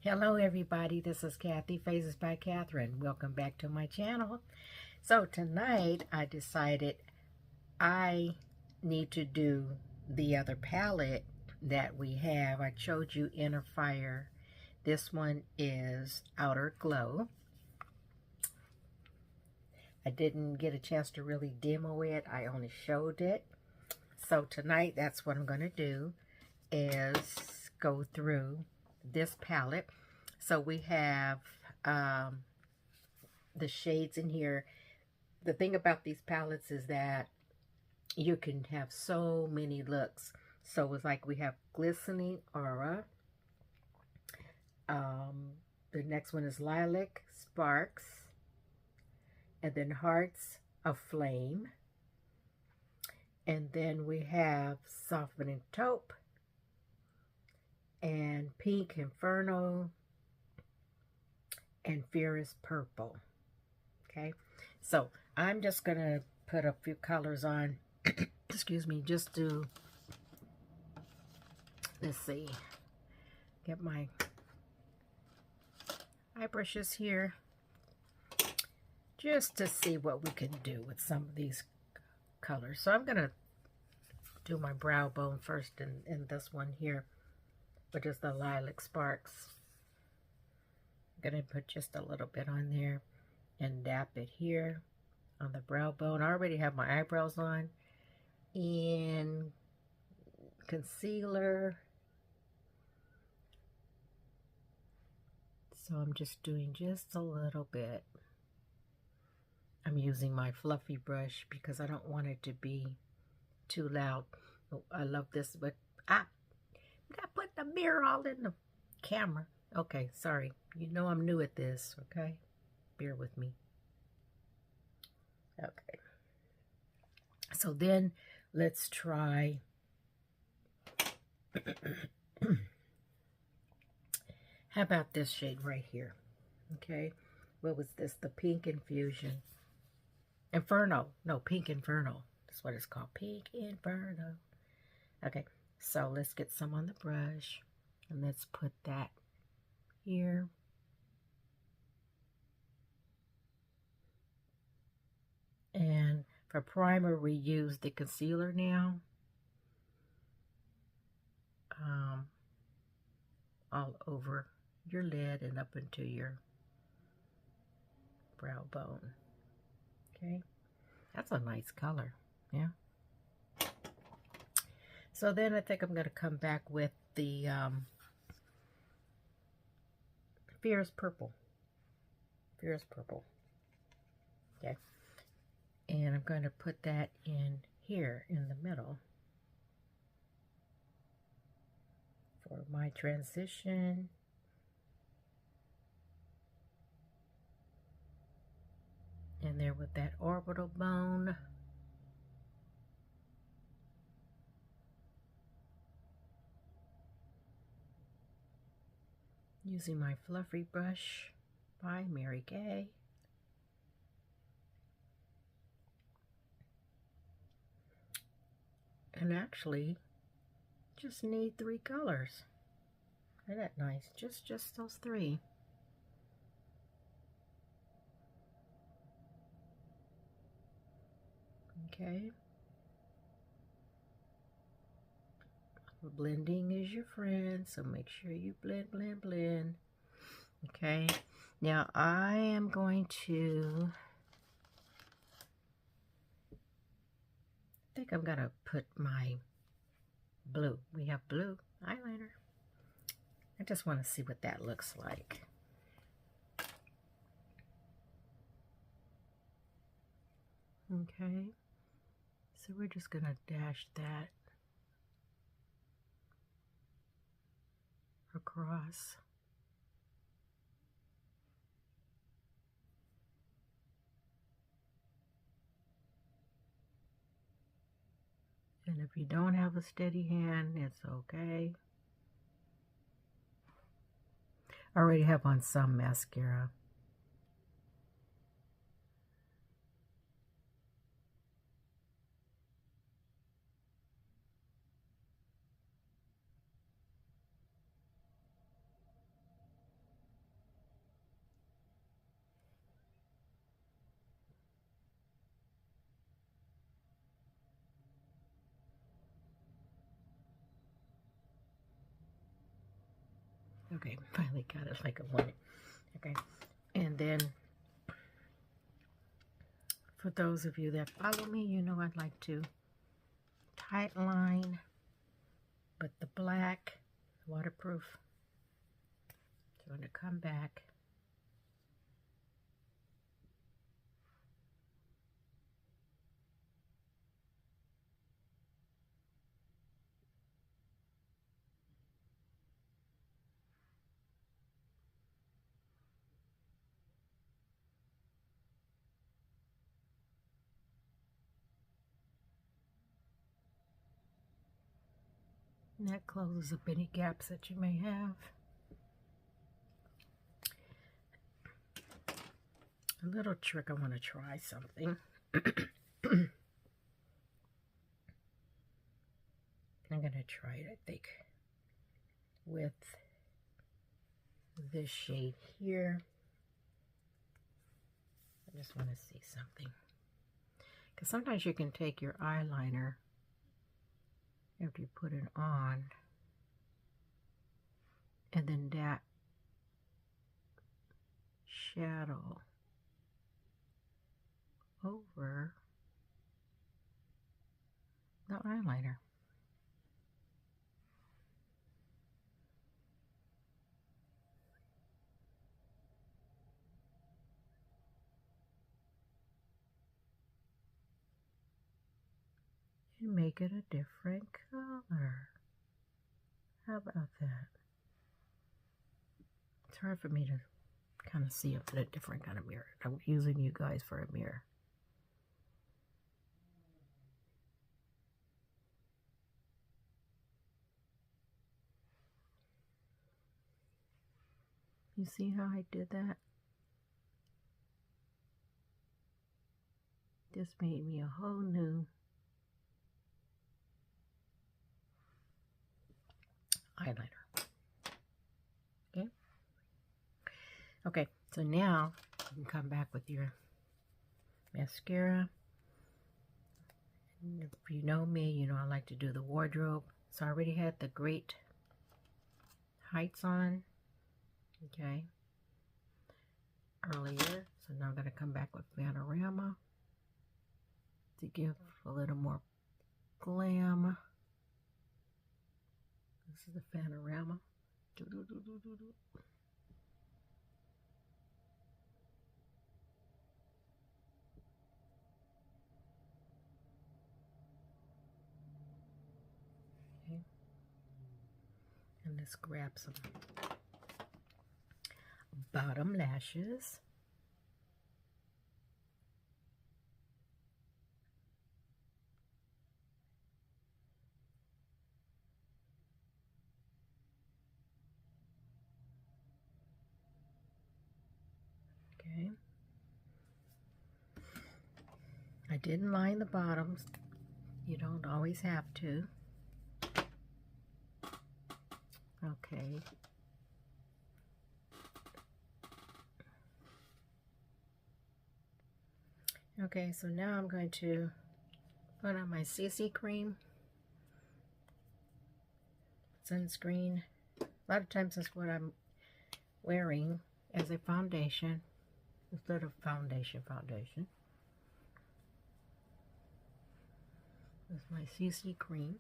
Hello everybody, this is Kathy, Phases by Catherine. Welcome back to my channel. So tonight I decided I need to do the other palette that we have. I showed you Inner Fire. This one is Outer Glow. I didn't get a chance to really demo it, I only showed it. So tonight that's what I'm going to do, is go through this palette. So we have the shades in here. The thing about these palettes is that you can have so many looks. So it's like we have Glistening Aura. The next one is Lilac Sparks. And then Hearts of Flame. And then we have Softening Taupe. And Pink Inferno. And Fierce Purple. Okay, so I'm just gonna put a few colors on. Excuse me, just to, let's see, get my eye brushes here, just to see what we can do with some of these colors. So I'm gonna do my brow bone first in this one here, which is the Lilac Sparks. I'm gonna put just a little bit on there and dap it here on the brow bone. I already have my eyebrows on. In concealer, so I'm just doing just a little bit. I'm using my fluffy brush because I don't want it to be too loud. Oh, I love this, but I put the mirror all in the camera. Okay, sorry. You know I'm new at this, okay? Bear with me. Okay. So then let's try how about this shade right here? Okay. What was this? The Pink Infusion. Inferno. No, Pink Inferno. That's what it's called. Pink Inferno. Okay. So let's get some on the brush. And let's put that here. And for primer, we use the concealer now. All over your lid and up into your brow bone. Okay, that's a nice color. Yeah. So then I think I'm going to come back with the Fierce Purple. Fierce Purple. Okay. And I'm going to put that in here in the middle for my transition. And there with that orbital bone. Using my fluffy brush by Mary Kay. And actually, just need 3 colors. Isn't that nice? Just those 3. Okay. Blending is your friend, so make sure you blend, blend, blend. Okay. Now I am going to, I think I'm gonna put my blue. We have blue eyeliner. I just want to see what that looks like. Okay. So we're just gonna dash that across. And if you don't have a steady hand, it's okay. I already have on some mascara. Okay, finally got it like I wanted. Okay, and then for those of you that follow me, you know I'd like to tight line, but the black, waterproof. So I'm going to come back. And that closes up any gaps that you may have. A little trick, I want to try something. I'm going to try it, I think, with this shade here. I just want to see something. Because sometimes you can take your eyeliner after you put it on, and then that shadow over the eyeliner. And make it a different color. How about that? It's hard for me to kind of see up in a different kind of mirror. I'm using you guys for a mirror. You see how I did that? This made me a whole new eyeliner. Okay? Okay, so now you can come back with your mascara. If you know me, you know I like to do the wardrobe. So I already had the Great Heights on, okay, earlier. So now I'm going to come back with Panorama to give a little more glam. This is the Panorama. Okay. And let's grab some bottom lashes. Okay. I didn't line the bottoms. You don't always have to. Okay. Okay, so now I'm going to put on my CC cream, sunscreen. A lot of times that's what I'm wearing as a foundation instead of foundation. This is my CC cream.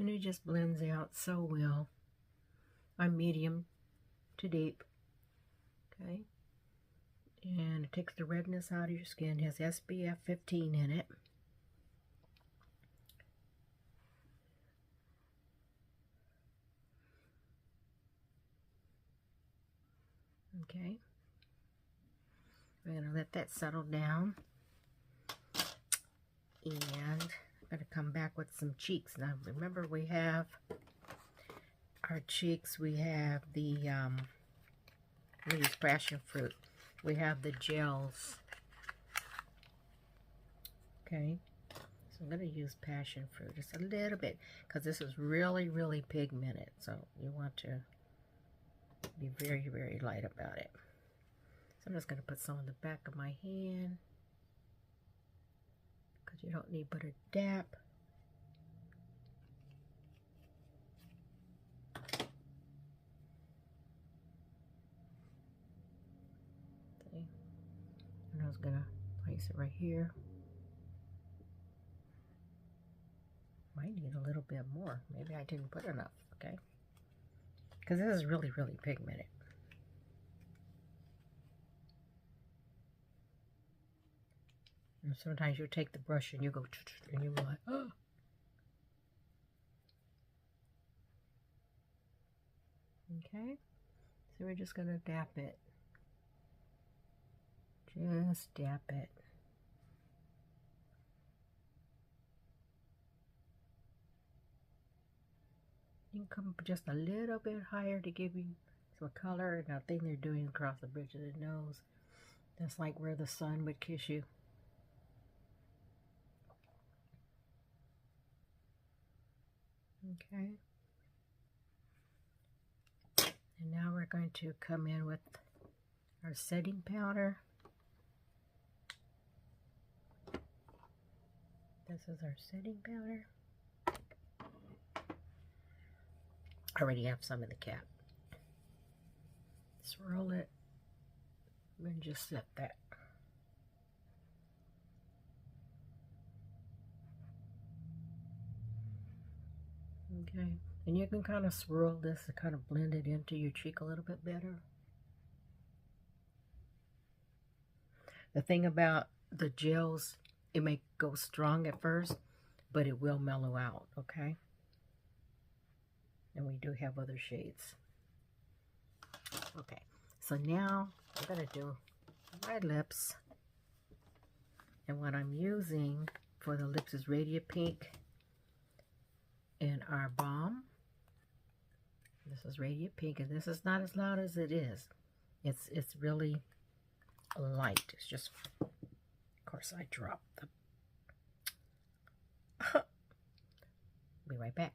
And it just blends out so well. I'm medium to deep. Okay. And it takes the redness out of your skin. It has SPF 15 in it. Okay. We're going to let that settle down. And I'm going to come back with some cheeks. Now remember, we have our cheeks. We have the we use passion fruit. We have the gels. Okay. So I'm going to use passion fruit just a little bit because this is really, really pigmented. So you want to be very, very light about it. So I'm just going to put some on the back of my hand because you don't need but a dab. See? And I was going to place it right here. Might need a little bit more. Maybe I didn't put enough, okay? Because this is really, really pigmented. And sometimes you take the brush and you go, and you're like, oh. Okay, so we're just going to dap it. Just dap it. You can come just a little bit higher to give you some color. And I think they're doing across the bridge of the nose. That's like where the sun would kiss you. Okay. And now we're going to come in with our setting powder. This is our setting powder. I already have some in the cap. Swirl it and just set that. Okay, and you can kind of swirl this to kind of blend it into your cheek a little bit better. The thing about the gels, it may go strong at first, but it will mellow out, okay? And we do have other shades. Okay, so now I'm going to do my lips. And what I'm using for the lips is Radiant Pink in our balm. This is Radiant Pink, and this is not as loud as it is. It's really light. It's just, of course, I dropped the. Be right back.